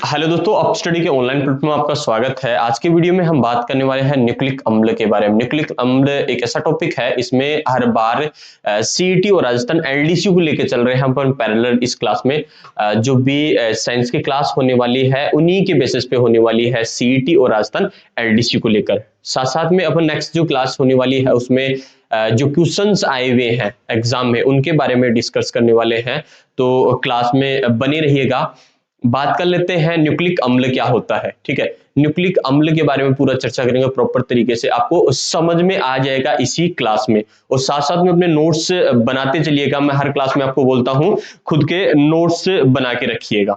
Hello दोस्तों, up study के online platform में आपका स्वागत है। आज के वीडियो में हम बात करने वाले हैं न्यूक्लिक अम्ल के बारे में। न्यूक्लिक अम्ल एक ऐसा टॉपिक है, इसमें हर बार सीईटी और राजस्थान एलडीसी को लेकर चल रहे हैं हम पैरेलल इस क्लास में। जो भी साइंस की क्लास होने वाली है उन्हीं के बेसिस पे होने वाली है सीईटी और राजस्थान एलडीसी को लेकर। साथ साथ में अपन नेक्स्ट जो क्लास होने वाली है उसमें जो क्वेश्चंस आए हुए हैं एग्जाम में उनके बारे में डिस्कस करने वाले हैं, तो क्लास में बने रहिएगा। बात कर लेते हैं न्यूक्लिक अम्ल क्या होता है। ठीक है, न्यूक्लिक अम्ल के बारे में पूरा चर्चा करेंगे प्रॉपर तरीके से, आपको समझ में आ जाएगा इसी क्लास में। और साथ साथ में अपने नोट्स बनाते चलिएगा। मैं हर क्लास में आपको बोलता हूं खुद के नोट्स बना के रखिएगा।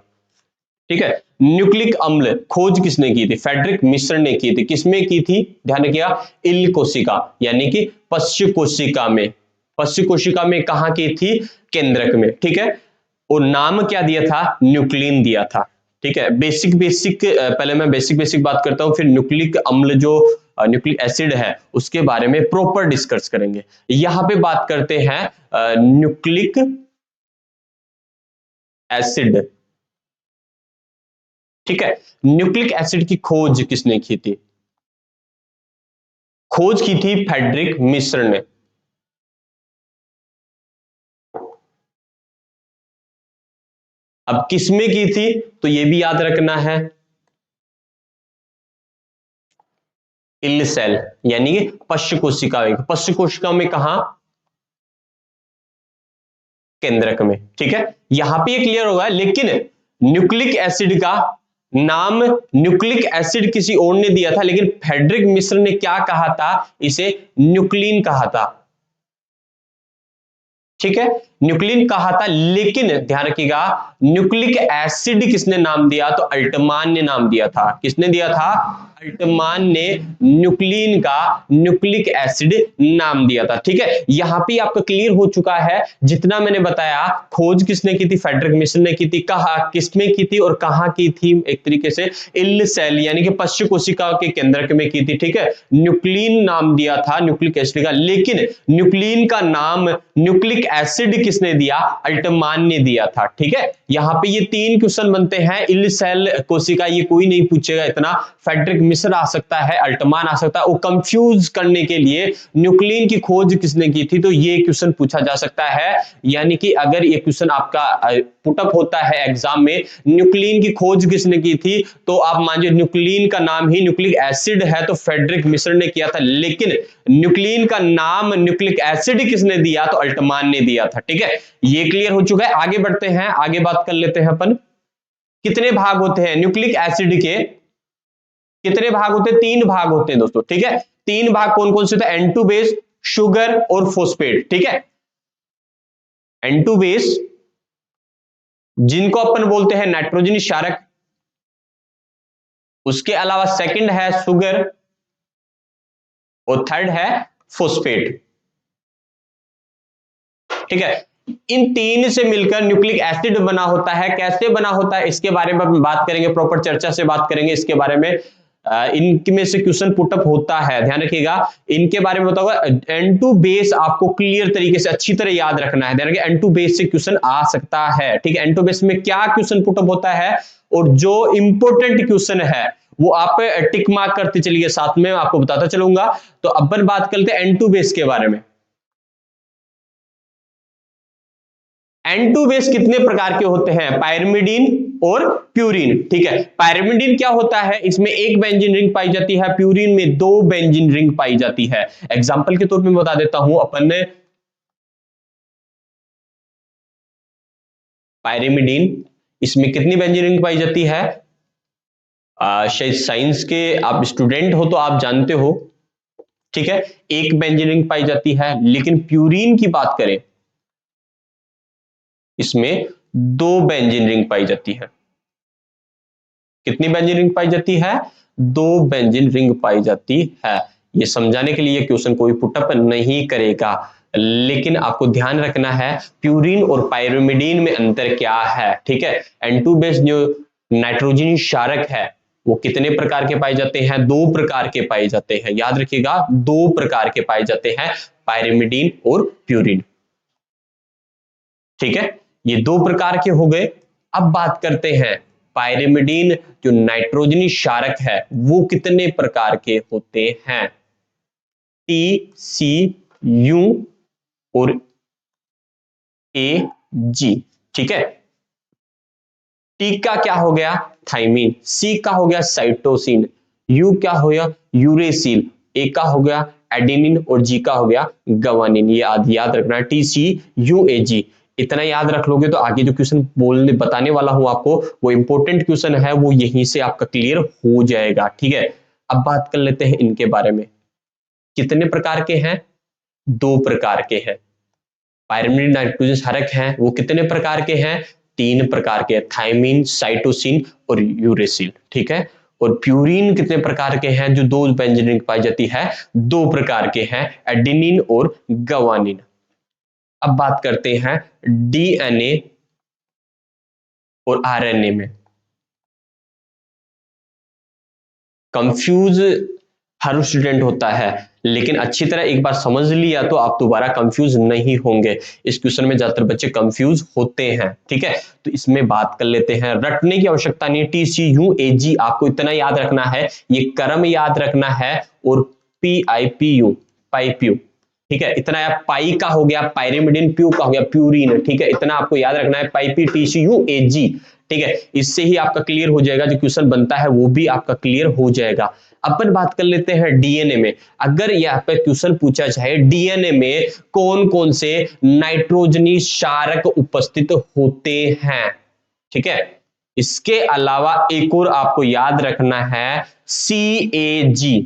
ठीक है, न्यूक्लिक अम्ल खोज किसने की थी? फ्रेडरिक मिश्र ने की थी। किसमें की थी? ध्यान रखिएगा, इल कोशिका यानी कि पश्च कोशिका में। पश्च कोशिका में कहां की थी? केंद्रक में। ठीक है, और नाम क्या दिया था? न्यूक्लिन दिया था। ठीक है, बेसिक पहले मैं बेसिक बात करता हूं, फिर न्यूक्लिक अम्ल जो न्यूक्लिक एसिड है उसके बारे में प्रॉपर डिस्कस करेंगे। यहां पे बात करते हैं न्यूक्लिक एसिड। ठीक है, न्यूक्लिक एसिड की खोज किसने की थी? खोज की थी फ्रेडरिक मिश्र ने। अब किसमें की थी तो ये भी याद रखना है, इल सेल यानी कि पश्च कोशिका। पश्च कोशिका में कहा? केंद्रक में। ठीक है, यहां पे ये क्लियर होगा। लेकिन न्यूक्लिक एसिड का नाम न्यूक्लिक एसिड किसी और ने दिया था, लेकिन फ्रेडरिक मिश्र ने क्या कहा था? इसे न्यूक्लिन कहा था। ठीक है, न्यूक्लिन कहा था, लेकिन ध्यान रखिएगा न्यूक्लिक एसिड किसने नाम दिया? तो अल्टमान ने नाम दिया था। किसने दिया था? अल्टमान ने न्यूक्लिन का न्यूक्लिक एसिड नाम दिया था। ठीक है, यहां पे आपका क्लियर हो चुका है। जितना मैंने बताया, खोज किसने की थी? फ्रेडरिक मिश्र ने की थी। कहा किसमें की थी और कहां की थी? एक तरीके से इल सेल यानी कि पश्च कोशिका के केंद्रक में की थी। ठीक है, न्यूक्लिन नाम दिया था न्यूक्लिक एसिड का, लेकिन न्यूक्लिन का नाम न्यूक्लिक एसिड किसने दिया? अल्टमान ने दिया था। ठीक है, यहां पे ये तीन क्वेश्चन बनते हैं। इल सेल कोशिका ये कोई नहीं पूछेगा इतना, फ्रेडरिक मिश्र आ सकता है, अल्टमान आ सकता है। वो कंफ्यूज करने के लिए न्यूक्लिन की खोज किसने की थी, तो ये क्वेश्चन पूछा जा सकता है। यानी कि अगर ये क्वेश्चन आपका पुटअप होता है एग्जाम में, न्यूक्लिन की खोज किसने की थी, तो आप मानिए न्यूक्लिन का नाम ही न्यूक्लिक एसिड है तो फ्रेडरिक मिश्र ने किया था, लेकिन न्यूक्लिन का नाम न्यूक्लिक एसिड किसने दिया? तो अल्टमान ने दिया था। ठीक है, ये क्लियर हो चुका है। आगे बढ़ते हैं, आगे बात कर लेते हैं अपन। कितने भाग होते हैं न्यूक्लिक एसिड के? कितने भाग होते हैं? 3 भाग होते हैं दोस्तों। ठीक है, 3 भाग कौन कौन से होते हैं? N2 बेस, शुगर और फॉस्फेट। ठीक है, N2 बेस जिनको अपन बोलते हैं नाइट्रोजन क्षारक, उसके अलावा सेकंड है शुगर और थर्ड है फॉस्फेट। ठीक है, इन तीन से मिलकर न्यूक्लिक एसिड बना होता है। कैसे बना होता है इसके बारे में बात करेंगे, प्रॉपर चर्चा से बात करेंगे इसके बारे में। इनमें से क्वेश्चन पुटअप होता है, ध्यान रखिएगा। इनके बारे में बताऊंगा। N2 बेस आपको क्लियर तरीके से अच्छी तरह याद रखना है। ध्यान रखिए, N2 बेस से क्वेश्चन आ सकता है। ठीक है, N2 बेस में क्या क्वेश्चन पुटअप होता है और जो इंपॉर्टेंट क्वेश्चन है वो आप टिक मार्क करते चलिए, साथ में आपको बताता चलूंगा। तो अपन बात करते हैं N2 बेस के बारे में। N2 बेस कितने प्रकार के होते हैं? पायरिमिडीन और प्यूरिन। ठीक है, पायरिमिडीन क्या होता है? इसमें एक बेंजीन रिंग पाई जाती है, प्यूरिन में 2 बेंजीन रिंग पाई जाती है। एग्जांपल के तौर पे बता देता हूं, अपन ने पायरिमिडीन, इसमें कितनी बेंजीन रिंग पाई जाती है? शायद साइंस के आप स्टूडेंट हो तो आप जानते हो। ठीक है, एक बेंजीन रिंग पाई जाती है, लेकिन प्यूरिन की बात करें इसमें 2 बेंजीन रिंग पाई जाती है। कितनी बेंजीन रिंग पाई जाती है? 2 बेंजीन रिंग पाई जाती है। ये समझाने के लिए क्वेश्चन कोई पुटअप नहीं करेगा, लेकिन आपको ध्यान रखना है प्यूरिन और पायरिमिडीन में अंतर क्या है। ठीक है, N2 बेस जो नाइट्रोजन क्षारक है वो कितने प्रकार के पाए जाते हैं? 2 प्रकार के पाए जाते हैं। याद रखिएगा, 2 प्रकार के पाए जाते हैं, पायरिमिडीन और प्यूरिन। ठीक है, ये 2 प्रकार के हो गए। अब बात करते हैं पायरिमिडीन जो नाइट्रोजनी क्षारक है वो कितने प्रकार के होते हैं? टी, सी, यू और ए, जी। ठीक है, टी का क्या हो गया? थाइमीन। सी का हो गया साइटोसिन। यू क्या हो गया? यूरेसिल। ए का हो गया एडेनिन और जी का हो गया गवानिन। ये याद रखना है, टी, सी, यू, ए, जी। इतना याद रख लोगे तो आगे जो क्वेश्चन बताने वाला हूं आपको वो इंपॉर्टेंट क्वेश्चन है, वो यहीं से आपका क्लियर हो जाएगा। ठीक है, अब बात कर लेते हैं इनके बारे में। कितने प्रकार के हैं? 2 प्रकार के हैं। पायरिमिडीन नाइट्रोजन क्षारक हैं वो कितने प्रकार के हैं? 3 प्रकार के, थाइमीन, साइटोसिन और यूरेसिल। ठीक है, और प्यूरिन कितने प्रकार के हैं? जो 2 बेंजीन पाई जाती है 2 प्रकार के हैं, एडेनिन और गवानिन। अब बात करते हैं डीएनए और आरएनए में। कंफ्यूज हर स्टूडेंट होता है, लेकिन अच्छी तरह एक बार समझ लिया तो आप दोबारा कंफ्यूज नहीं होंगे। इस क्वेश्चन में ज्यादातर बच्चे कंफ्यूज होते हैं। ठीक है, तो इसमें बात कर लेते हैं, रटने की आवश्यकता नहीं। टी, सी, यू, ए, जी आपको इतना याद रखना है, ये क्रम याद रखना है, और पी, आई, पी, यू, पाईप्यू। ठीक है, इतना पाई का हो गया पायरिमिडीन, प्यू का हो गया प्यूरिन। ठीक है, इतना आपको याद रखना है, पाईपी, टी, सी, यू, ए, जी। ठीक है, इससे ही आपका क्लियर हो जाएगा, जो क्वेश्चन बनता है वो भी आपका क्लियर हो जाएगा। अपन बात कर लेते हैं डीएनए में। अगर यहाँ पे क्वेश्चन पूछा जाए डीएनए में कौन कौन से नाइट्रोजनी क्षारक उपस्थित होते हैं, ठीक है, इसके अलावा एक और आपको याद रखना है, CAG,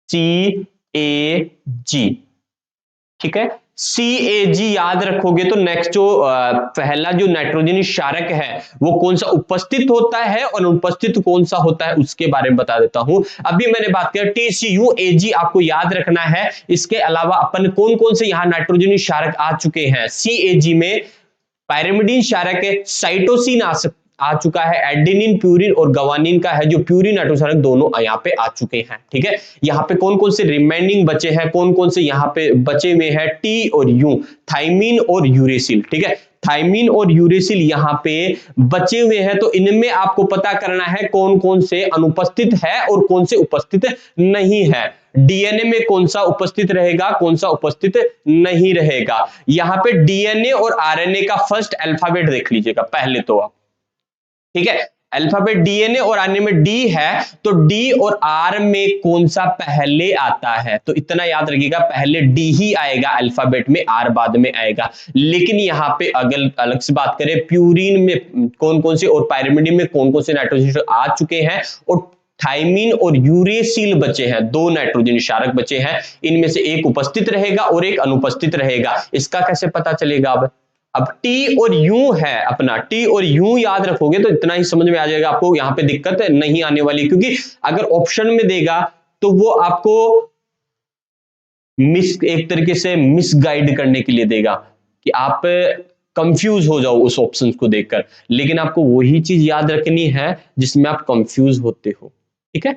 CAG। ठीक है, CAG याद रखोगे तो नेक्स्ट जो पहला जो नाइट्रोजनी क्षारक है वो कौन सा उपस्थित होता है और अनुपस्थित कौन सा होता है उसके बारे में बता देता हूं। अभी मैंने बात किया TCUAG आपको याद रखना है। इसके अलावा अपन कौन कौन से यहां नाइट्रोजनी क्षारक आ चुके हैं? CAG में पायरिमिडीन क्षारक है, साइटोसिन आ चुका है, एडेनिन, प्यूरिन और गवानिन का है जो प्यूरिन नाइट्रोजन दोनों यहाँ पे आ चुके हैं। ठीक है, यहाँ पे कौन कौन से रिमेनिंग बचे हैं, कौन कौन से यहाँ पे बचे हुए हैं? टी और यू, थाइमीन और यूरेसिल। ठीक है, थाइमीन और यूरेसिल यहाँ पे बचे हुए हैं, तो इनमें आपको पता करना है कौन कौन से अनुपस्थित है और कौन से उपस्थित नहीं है। डीएनए में कौन सा उपस्थित रहेगा, कौन सा उपस्थित नहीं रहेगा। यहाँ पे डीएनए और आरएनए का फर्स्ट अल्फाबेट देख लीजिएगा पहले तो आप। ठीक है, अल्फाबेट डीएनए और आरएनए में डी है, तो डी और आर में कौन सा पहले आता है? तो इतना याद रखिएगा, पहले डी ही आएगा अल्फाबेट में, आर बाद में आएगा। लेकिन यहाँ पे अगर अलग से बात करें, प्यूरिन में कौन कौन से और पायरिमिडीन में कौन कौन से नाइट्रोजन आ चुके हैं, और थाइमीन और यूरेसिल बचे हैं, 2 नाइट्रोजन क्षारक बचे हैं। इनमें से एक उपस्थित रहेगा और एक अनुपस्थित रहेगा। इसका कैसे पता चलेगा? अब टी और यू है अपना, टी और यू याद रखोगे तो इतना ही समझ में आ जाएगा, आपको यहां पे दिक्कत नहीं आने वाली, क्योंकि अगर ऑप्शन में देगा तो वो आपको एक तरीके से मिसगाइड करने के लिए देगा कि आप कंफ्यूज हो जाओ उस ऑप्शन को देखकर, लेकिन आपको वही चीज याद रखनी है जिसमें आप कंफ्यूज होते हो। ठीक है,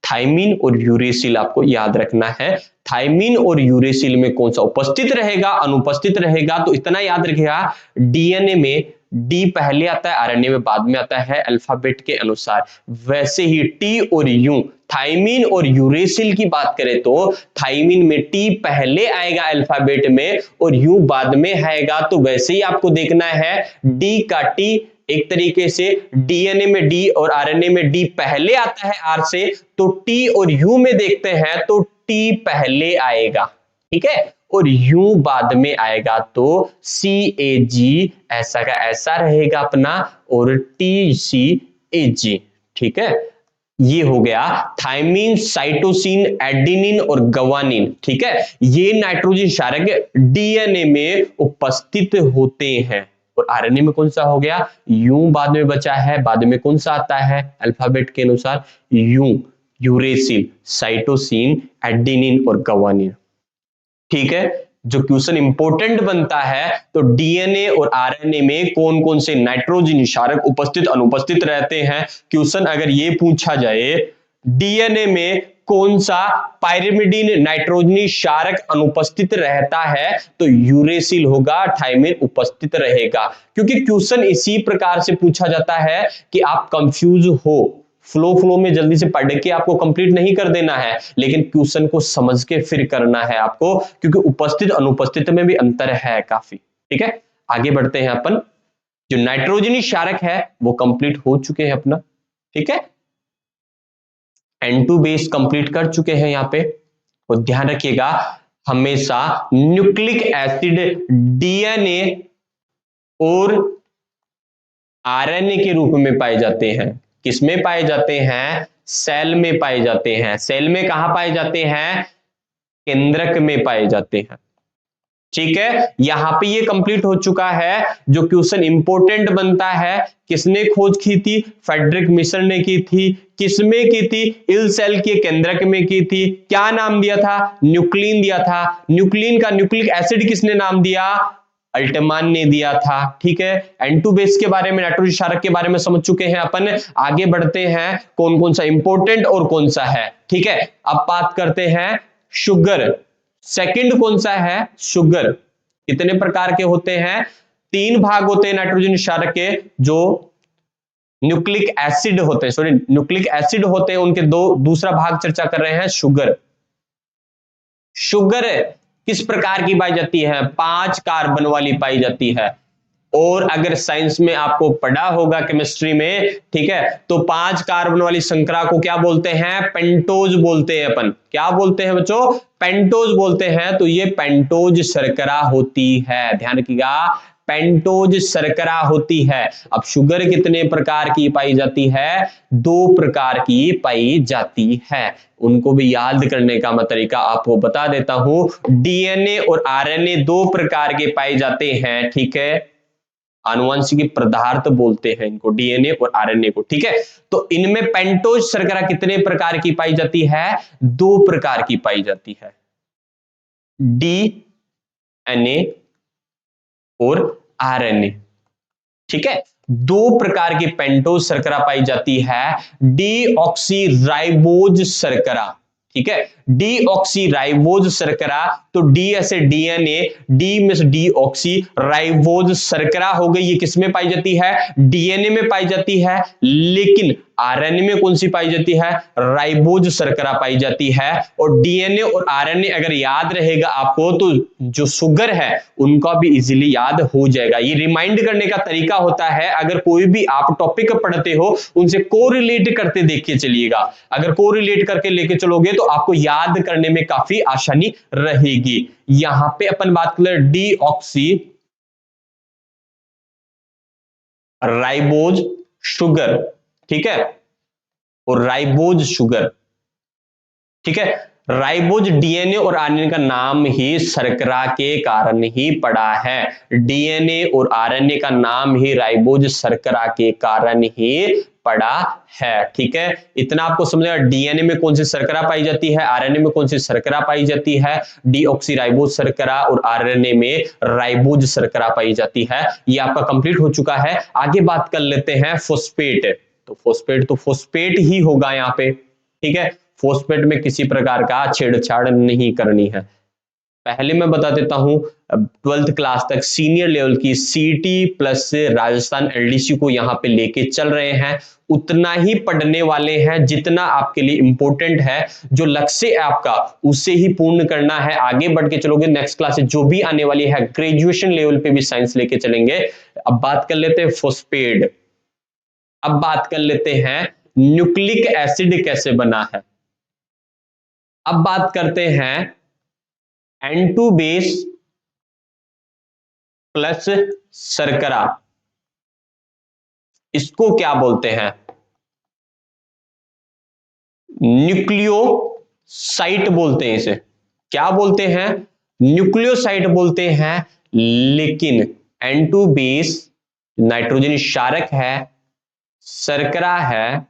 थाइमीन और यूरेसिल आपको याद रखना है। थाइमीन और यूरेसिल में कौन सा उपस्थित रहेगा, अनुपस्थित रहेगा, तो इतना याद रखिएगा, डीएनए में डी पहले आता है, आरएनए में बाद में आता है अल्फाबेट के अनुसार। वैसे ही टी और यू, थाइमीन और यूरेसिल की बात करें तो थाइमीन में टी पहले आएगा अल्फाबेट में और यू बाद में आएगा। तो वैसे ही आपको देखना है, डी का टी एक तरीके से डीएनए में डी और आरएनए में डी पहले आता है आर से, तो टी और यू में देखते हैं तो टी पहले आएगा। ठीक है, और यू बाद में आएगा, तो CAG ऐसा का ऐसा रहेगा अपना, और TCAG। ठीक है, ये हो गया थाइमीन, साइटोसिन, एडेनिन और गवानिन। ठीक है, ये नाइट्रोजन क्षारक डीएनए में उपस्थित होते हैं। और आरएनए में कौन सा हो गया? यू बाद में बचा है, बाद में कौन सा आता है अल्फाबेट के अनुसार? यू, यूरेसिल, साइटोसिन, एडेनिन और गवानिन। ठीक है, जो क्वेश्चन इंपॉर्टेंट बनता है तो डीएनए और आरएनए में कौन कौन से नाइट्रोजन क्षारक उपस्थित अनुपस्थित रहते हैं। क्वेश्चन अगर ये पूछा जाए डीएनए में कौन सा पायरिमिडीन नाइट्रोजनी क्षारक अनुपस्थित रहता है, तो यूरेसिल होगा, थायमिन उपस्थित रहेगा। क्योंकि क्वेश्चन इसी प्रकार से पूछा जाता है कि आप कंफ्यूज हो, फ्लो में जल्दी से पढ़ के आपको कंप्लीट नहीं कर देना है, लेकिन क्वेश्चन को समझ के फिर करना है आपको, क्योंकि उपस्थित अनुपस्थित में भी अंतर है काफी। ठीक है, आगे बढ़ते हैं अपन। जो नाइट्रोजनी क्षारक है वो कंप्लीट हो चुके हैं अपना। ठीक है, N2 बेस कंप्लीट कर चुके हैं यहां पे। तो ध्यान रखिएगा, हमेशा न्यूक्लिक एसिड डीएनए और आरएनए के रूप में पाए जाते हैं। किसमें पाए जाते हैं? सेल में पाए जाते हैं। सेल में कहां पाए जाते हैं? केंद्रक में पाए जाते हैं। ठीक है, यहां पे ये कंप्लीट हो चुका है। जो क्वेश्चन इंपॉर्टेंट बनता है, किसने खोज की थी? फ्रेडरिक मिशर ने की थी। किसमें की थी? इल सेल के केंद्रक में की थी। क्या नाम दिया था? न्यूक्लिन दिया था। न्यूक्लिन का न्यूक्लिक एसिड किसने नाम दिया? अल्टमान ने दिया था। ठीक है, N2 बेस के बारे में, नाइट्रोजन क्षारक के बारे में समझ चुके हैं अपन। आगे बढ़ते हैं, कौन कौन सा इंपॉर्टेंट और कौन सा है। ठीक है, अब बात करते हैं शुगर। सेकंड कौन सा है? शुगर। कितने प्रकार के होते हैं? 3 भाग होते हैं नाइट्रोजन क्षारक के, जो न्यूक्लिक एसिड होते हैं, न्यूक्लिक एसिड होते हैं, उनके दूसरा भाग चर्चा कर रहे हैं, शुगर। शुगर किस प्रकार की पाई जाती है? 5 कार्बन वाली पाई जाती है। और अगर साइंस में आपको पढ़ा होगा केमिस्ट्री में, ठीक है, तो 5 कार्बन वाली श्रृंखला को क्या बोलते हैं? पेंटोज बोलते हैं अपन। क्या बोलते हैं बच्चों? पेंटोज बोलते हैं। तो ये पेंटोज शर्करा होती है। ध्यान रखिएगा, पेंटोज शर्करा होती है। अब शुगर कितने प्रकार की पाई जाती है? 2 प्रकार की पाई जाती है। उनको भी याद करने का मैं तरीका आपको बता देता हूं। डीएनए और आरएनए 2 प्रकार के पाए जाते हैं। ठीक है, आनुवंशिक पदार्थ बोलते हैं इनको, डीएनए और आरएनए को। ठीक है, तो इनमें पेंटोज शर्करा कितने प्रकार की पाई जाती है? 2 प्रकार की पाई जाती है, डीएनए और आरएनए। ठीक है, 2 प्रकार की पेंटोज शर्करा पाई जाती है। डीऑक्सीराइबोज शर्करा। ठीक है, डीऑक्सीराइबोज शर्करा, तो डी ऐसे डीएनए, डी में से डीऑक्सीराइबोज शर्करा हो गई। ये किसमें पाई जाती है? डीएनए में पाई जाती है। लेकिन आरएनए में कौन सी पाई जाती है? राइबोज शर्करा पाई जाती है। और डीएनए और आरएनए अगर याद रहेगा आपको, तो जो शुगर है उनका भी इजीली याद हो जाएगा। ये रिमाइंड करने का तरीका होता है। अगर कोई भी आप टॉपिक पढ़ते हो, उनसे कोरिलेट करते देखिए चलिएगा। अगर कोरिलेट करके लेके चलोगे तो आपको याद करने में काफी आसानी रहेगी। यहां पे अपन बात कर डीऑक्सी राइबोज शुगर। ठीक है, और राइबोज शुगर। ठीक है, राइबोज डीएनए और आरएनए का नाम ही शर्करा के कारण ही पड़ा है। डीएनए और आरएनए का नाम ही राइबोज शर्करा के कारण ही पड़ा है। ठीक है, इतना आपको समझेगा। डीएनए में कौन सी शर्करा पाई जाती है, आरएनए में कौन सी शर्करा पाई जाती है, डीऑक्सीराइबोज शर्करा और आरएनए में राइबोज शर्करा पाई जाती है। ये आपका कंप्लीट हो चुका है। आगे बात कर लेते हैं फोस्फेट। तो फोस्फेट ही होगा यहाँ पे। ठीक है, फोस्फेट में किसी प्रकार का छेड़छाड़ नहीं करनी है। पहले मैं बता देता हूं, 12th क्लास तक सीनियर लेवल की सीटी प्लस राजस्थान एलडीसी को यहां पे लेके चल रहे हैं। उतना ही पढ़ने वाले हैं जितना आपके लिए इंपॉर्टेंट है। जो लक्ष्य है आपका, उसे ही पूर्ण करना है। आगे बढ़ के चलोगे, नेक्स्ट क्लास जो भी आने वाली है, ग्रेजुएशन लेवल पे भी साइंस लेके चलेंगे। अब बात कर लेते हैं फोस्फेट। अब बात कर लेते हैं न्यूक्लिक एसिड कैसे बना है। अब बात करते हैं N2 बेस प्लस शर्करा, इसको क्या बोलते हैं? न्यूक्लियोसाइट बोलते हैं इसे। क्या बोलते हैं? न्यूक्लियोसाइट बोलते हैं। लेकिन N2 बेस नाइट्रोजन क्षारक है, शर्करा है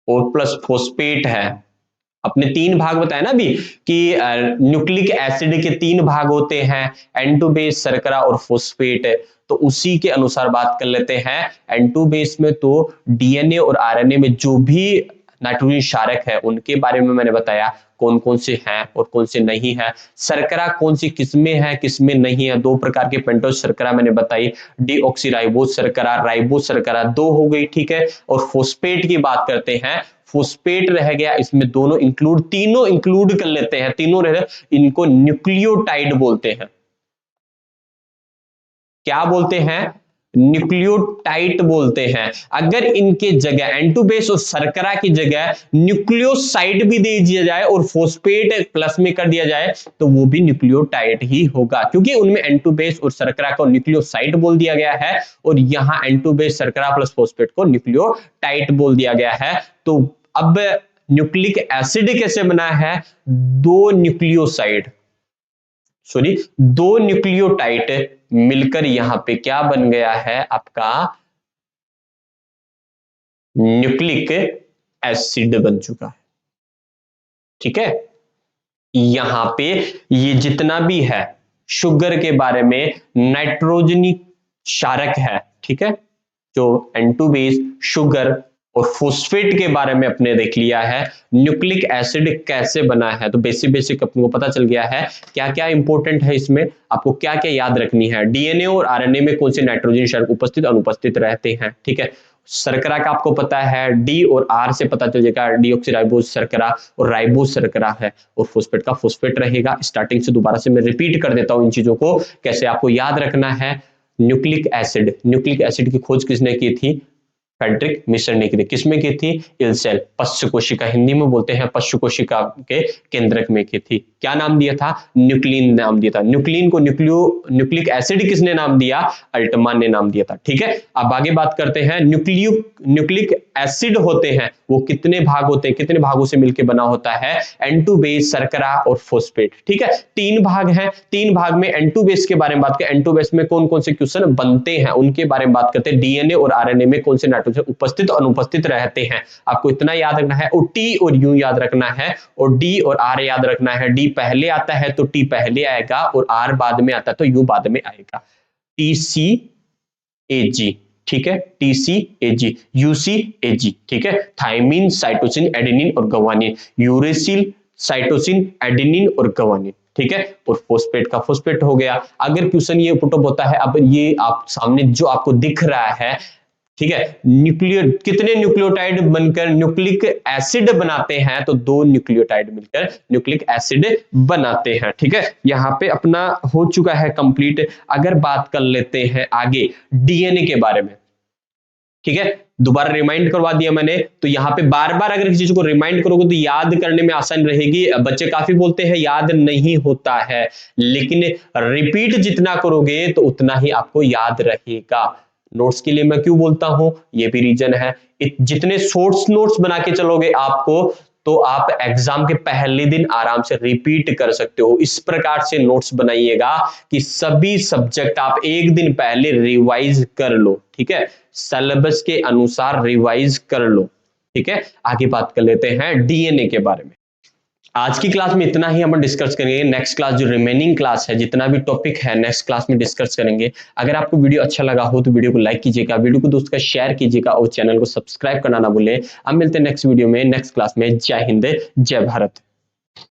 और प्लस फोस्फेट है। अपने 3 भाग बताया ना अभी कि न्यूक्लिक एसिड के 3 भाग होते हैं, N2 बेस, शर्करा और फोस्फेट। तो उसी के अनुसार बात कर लेते हैं। N2 बेस में तो डीएनए और आरएनए में जो भी नाइट्रोजन क्षारक है उनके बारे में मैंने बताया कौन कौन से हैं और कौन से नहीं है। शर्करा कौन सी किस्में हैं किस्में नहीं है, दो प्रकार के पेंटोज शर्करा मैंने बताई, डीऑक्सीराइबोज शर्करा, राइबोज शर्करा, दो हो गई, ठीक है। और फोस्फेट की बात करते हैं, फोस्फेट रह गया, इसमें दोनों इंक्लूड, तीनों इंक्लूड कर लेते हैं, तीनों रह, इनको न्यूक्लियोटाइड बोलते हैं। क्या बोलते हैं? न्यूक्लियोटाइड बोलते हैं। अगर इनके जगह N2 बेस और शर्करा की जगह न्यूक्लियोसाइड भी दे दिया जाए और फोस्फेट प्लस में कर दिया जाए तो वो भी न्यूक्लियोटाइड ही होगा, क्योंकि उनमें N2 बेस और शर्करा को न्यूक्लियोसाइड बोल दिया गया है और यहां N2 बेस शर्करा प्लस फोस्फेट को न्यूक्लियोटाइड बोल दिया गया है। तो अब न्यूक्लिक एसिड कैसे बना है? दो न्यूक्लियोटाइड मिलकर यहां पे क्या बन गया है आपका? न्यूक्लिक एसिड बन चुका है, ठीक है। यहां पे ये जितना भी है शुगर के बारे में नाइट्रोजनी क्षारक है, ठीक है, जो N2 बेस, शुगर और फोस्फेट के बारे में अपने देख लिया है। न्यूक्लिक एसिड कैसे बना है तो बेसिक अपने पता चल गया है। क्या क्या इंपॉर्टेंट है इसमें, आपको क्या क्या याद रखनी है? डीएनए और आरएनए में कौन से नाइट्रोजन क्षारक उपस्थित अनुपस्थित रहते हैं, ठीक है। शर्करा का आपको पता है, डी और आर से पता चल जाएगा, डीऑक्सीराइबोज शर्करा और राइबोज शर्करा है, और फोस्फेट का फोस्फेट रहेगा। स्टार्टिंग से दोबारा से मैं रिपीट कर देता हूं इन चीजों को कैसे आपको याद रखना है। न्यूक्लिक एसिड की खोज किसने की थी? फ्रेडरिक मिशर ने की थी। किसमें की थी? इल्सेल, पश्च कोशिका, हिंदी में बोलते हैं पश्च कोशिका के केंद्रक में की थी। क्या नाम दिया था? न्यूक्लिन नाम दिया था। न्यूक्लिन को न्यूक्लिक एसिड किसने नाम दिया? अल्टमान ने नाम दिया था, ठीक है। अब आगे बात करते हैं, न्यूक्लिक एसिड होते हैं वो कितने भाग होते हैं, कितने भागों से मिलकर बना होता है? N2 बेस, शर्करा और फोस्फेट, ठीक है। तीन भाग हैं, तीन भाग में N2 बेस के बारे में बात करें, N2 बेस में कौन कौन से क्वेश्चन बनते हैं उनके बारे में बात करते हैं। डीएनए और आरएनए में कौन से नाइट्रोजन उपस्थित और अनुपस्थित रहते हैं, आपको इतना याद रखना है। और टी और यू याद रखना है, और डी और आर याद रखना है। डी पहले आता है तो टी पहले आएगा, और आर बाद में आता है तो यू बाद में आएगा। TCAG, ठीक है, TCAG, UCAG, ठीक है। थायमिन, साइटोसिन, एडेनिन और ग्वानिन, यूरेसिल, साइटोसिन, एडेनिन और ग्वानिन, ठीक है। और फोस्फेट का फोस्फेट हो गया। अगर क्वेश्चन ये पुट अप होता है, अब ये आप सामने जो आपको दिख रहा है, ठीक है, कितने न्यूक्लियोटाइड बनकर न्यूक्लिक एसिड बनाते हैं? तो दो न्यूक्लियोटाइड मिलकर न्यूक्लिक एसिड बनाते हैं, ठीक है। यहां पे अपना हो चुका है कंप्लीट। अगर बात कर लेते हैं आगे डीएनए के बारे में, ठीक है, दोबारा रिमाइंड करवा दिया मैंने, तो यहां पे बार बार अगर किसी चीज को रिमाइंड करोगे तो याद करने में आसान रहेगी। बच्चे काफी बोलते हैं याद नहीं होता है, लेकिन रिपीट जितना करोगे तो उतना ही आपको याद रहेगा। नोट्स के लिए मैं क्यों बोलता हूं, ये भी रीजन है। जितने शॉर्ट्स नोट्स बना के चलोगे आपको, तो आप एग्जाम के पहले दिन आराम से रिपीट कर सकते हो। इस प्रकार से नोट्स बनाइएगा कि सभी सब्जेक्ट आप एक दिन पहले रिवाइज कर लो, ठीक है, सिलेबस के अनुसार रिवाइज कर लो, ठीक है। आगे बात कर लेते हैं डीएनए के बारे में। आज की क्लास में इतना ही हम डिस्कस करेंगे। नेक्स्ट क्लास जो रिमेनिंग क्लास है, जितना भी टॉपिक है नेक्स्ट क्लास में डिस्कस करेंगे। अगर आपको वीडियो अच्छा लगा हो तो वीडियो को लाइक कीजिएगा, वीडियो को दोस्त का शेयर कीजिएगा और चैनल को सब्सक्राइब करना ना भूलें। अब मिलते हैं नेक्स्ट वीडियो में, नेक्स्ट क्लास में। जय हिंद, जय भारत।